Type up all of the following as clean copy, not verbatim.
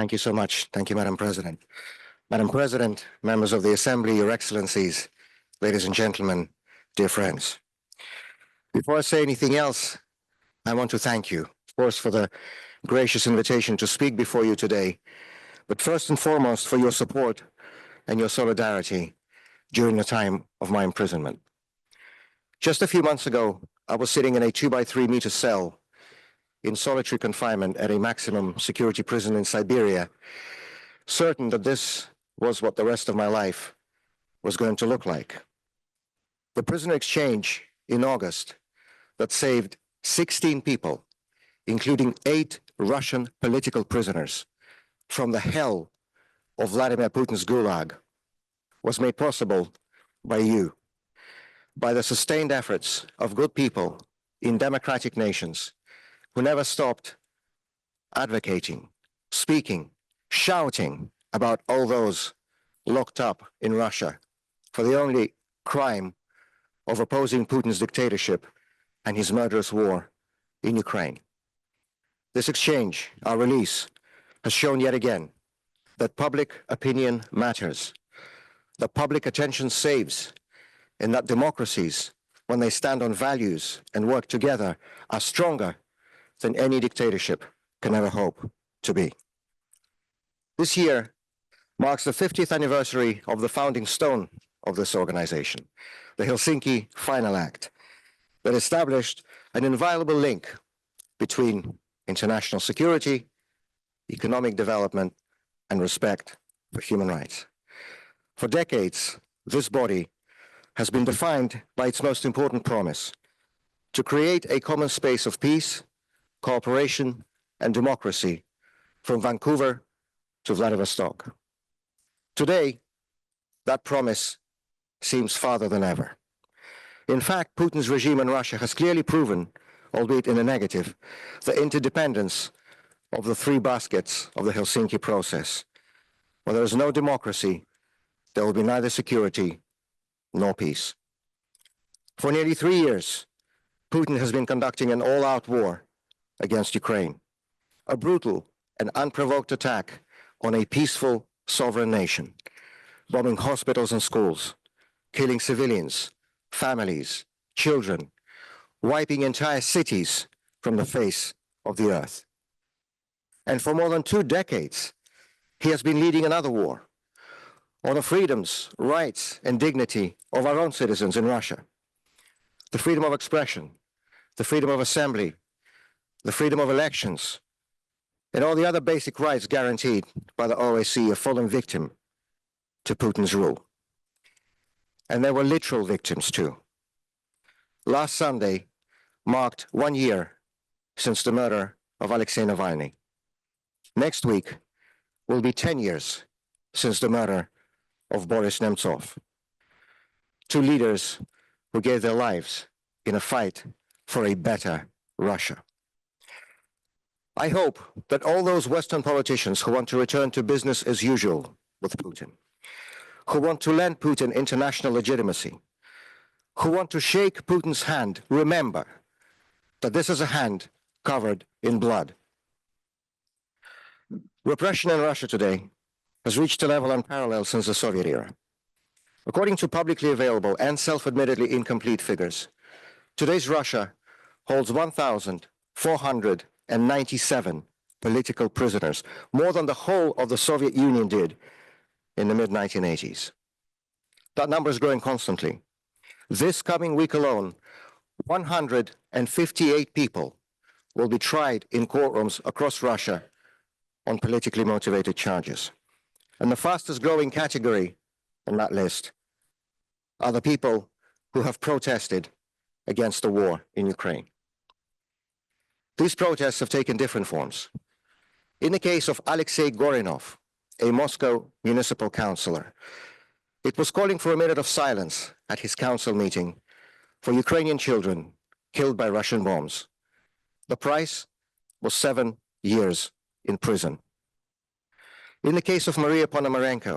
Thank you so much. Thank you, Madam President. Madam President, members of the Assembly, Your Excellencies, ladies and gentlemen, dear friends. Before I say anything else, I want to thank you, of course, for the gracious invitation to speak before you today, but first and foremost for your support and your solidarity during the time of my imprisonment. Just a few months ago, I was sitting in a 2-by-3-meter cell in solitary confinement at a maximum security prison in Siberia, certain that this was what the rest of my life was going to look like. The prisoner exchange in August that saved 16 people, including 8 Russian political prisoners, from the hell of Vladimir Putin's gulag, was made possible by you, by the sustained efforts of good people in democratic nations who never stopped advocating, speaking, shouting about all those locked up in Russia for the only crime of opposing Putin's dictatorship and his murderous war in Ukraine. This exchange, our release, has shown yet again that public opinion matters, that public attention saves, and that democracies, when they stand on values and work together, are stronger than any dictatorship can ever hope to be. This year marks the 50th anniversary of the founding stone of this organization, the Helsinki Final Act, that established an inviolable link between international security, economic development, and respect for human rights. For decades, this body has been defined by its most important promise: to create a common space of peace, cooperation, and democracy from Vancouver to Vladivostok. Today, that promise seems farther than ever. In fact, Putin's regime in Russia has clearly proven, albeit in a negative, the interdependence of the 3 baskets of the Helsinki process. Where there is no democracy, there will be neither security nor peace. For nearly 3 years, Putin has been conducting an all-out war against Ukraine, a brutal and unprovoked attack on a peaceful sovereign nation, bombing hospitals and schools, killing civilians, families, children, wiping entire cities from the face of the earth. And for more than 2 decades, he has been leading another war on the freedoms, rights, and dignity of our own citizens in Russia. The freedom of expression, the freedom of assembly, the freedom of elections, and all the other basic rights guaranteed by the OSCE have fallen victim to Putin's rule. And there were literal victims too. Last Sunday marked 1 year since the murder of Alexei Navalny. Next week will be 10 years since the murder of Boris Nemtsov. 2 leaders who gave their lives in a fight for a better Russia. I hope that all those Western politicians who want to return to business as usual with Putin, who want to lend Putin international legitimacy, who want to shake Putin's hand, remember that this is a hand covered in blood. Repression in Russia today has reached a level unparalleled since the Soviet era. According to publicly available and self-admittedly incomplete figures, today's Russia holds 1,497 political prisoners, more than the whole of the Soviet Union did in the mid-1980s. That number is growing constantly. This coming week alone, 158 people will be tried in courtrooms across Russia on politically motivated charges. And the fastest growing category on that list are the people who have protested against the war in Ukraine. These protests have taken different forms. In the case of Alexei Gorinov, a Moscow municipal councillor, it was calling for a minute of silence at his council meeting for Ukrainian children killed by Russian bombs. The price was 7 years in prison. In the case of Maria Ponomarenko,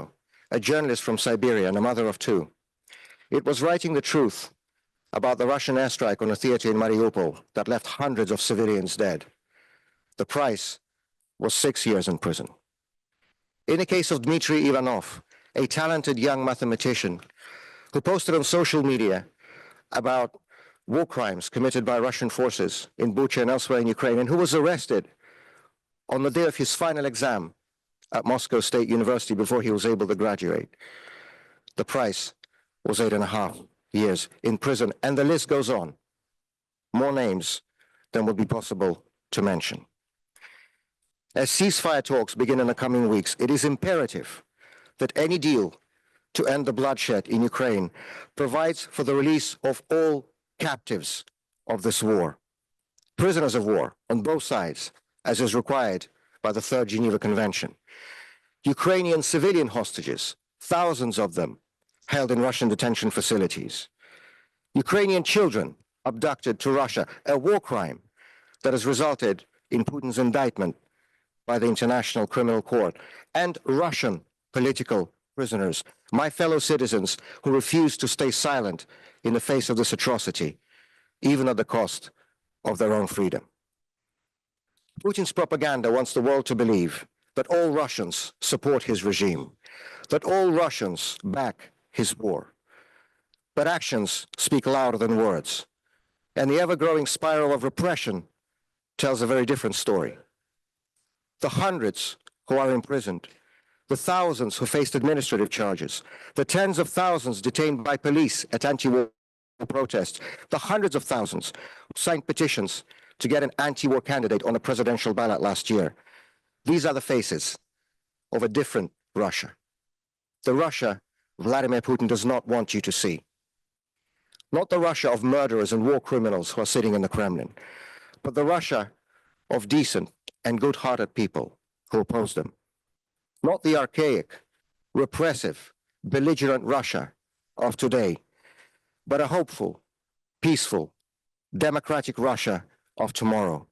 a journalist from Siberia and a mother of 2, it was writing the truth about the Russian airstrike on a theater in Mariupol that left hundreds of civilians dead. The price was 6 years in prison. In the case of Dmitry Ivanov, a talented young mathematician who posted on social media about war crimes committed by Russian forces in Bucha and elsewhere in Ukraine, and who was arrested on the day of his final exam at Moscow State University before he was able to graduate. The price was 8.5 years in prison, and the list goes on. More names than would be possible to mention. As ceasefire talks begin in the coming weeks, it is imperative that any deal to end the bloodshed in Ukraine provides for the release of all captives of this war, prisoners of war on both sides, as is required by the Third Geneva Convention. Ukrainian civilian hostages, thousands of them, held in Russian detention facilities. Ukrainian children abducted to Russia, a war crime that has resulted in Putin's indictment by the International Criminal Court, and Russian political prisoners, my fellow citizens who refuse to stay silent in the face of this atrocity, even at the cost of their own freedom. Putin's propaganda wants the world to believe that all Russians support his regime, that all Russians back his war. But actions speak louder than words, and the ever-growing spiral of repression tells a very different story. The hundreds who are imprisoned, the thousands who faced administrative charges, the tens of thousands detained by police at anti-war protests, the hundreds of thousands who signed petitions to get an anti-war candidate on a presidential ballot last year. These are the faces of a different Russia. The Russia Vladimir Putin does not want you to see. Not the Russia of murderers and war criminals who are sitting in the Kremlin, but the Russia of decent and good-hearted people who oppose them. Not the archaic, repressive, belligerent Russia of today, but a hopeful, peaceful, democratic Russia of tomorrow.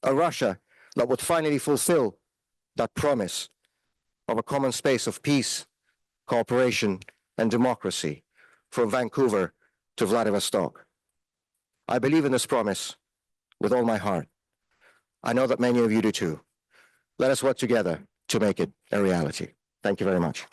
A Russia that would finally fulfill that promise of a common space of peace, cooperation, and democracy from Vancouver to Vladivostok. I believe in this promise with all my heart. I know that many of you do too. Let us work together to make it a reality. Thank you very much.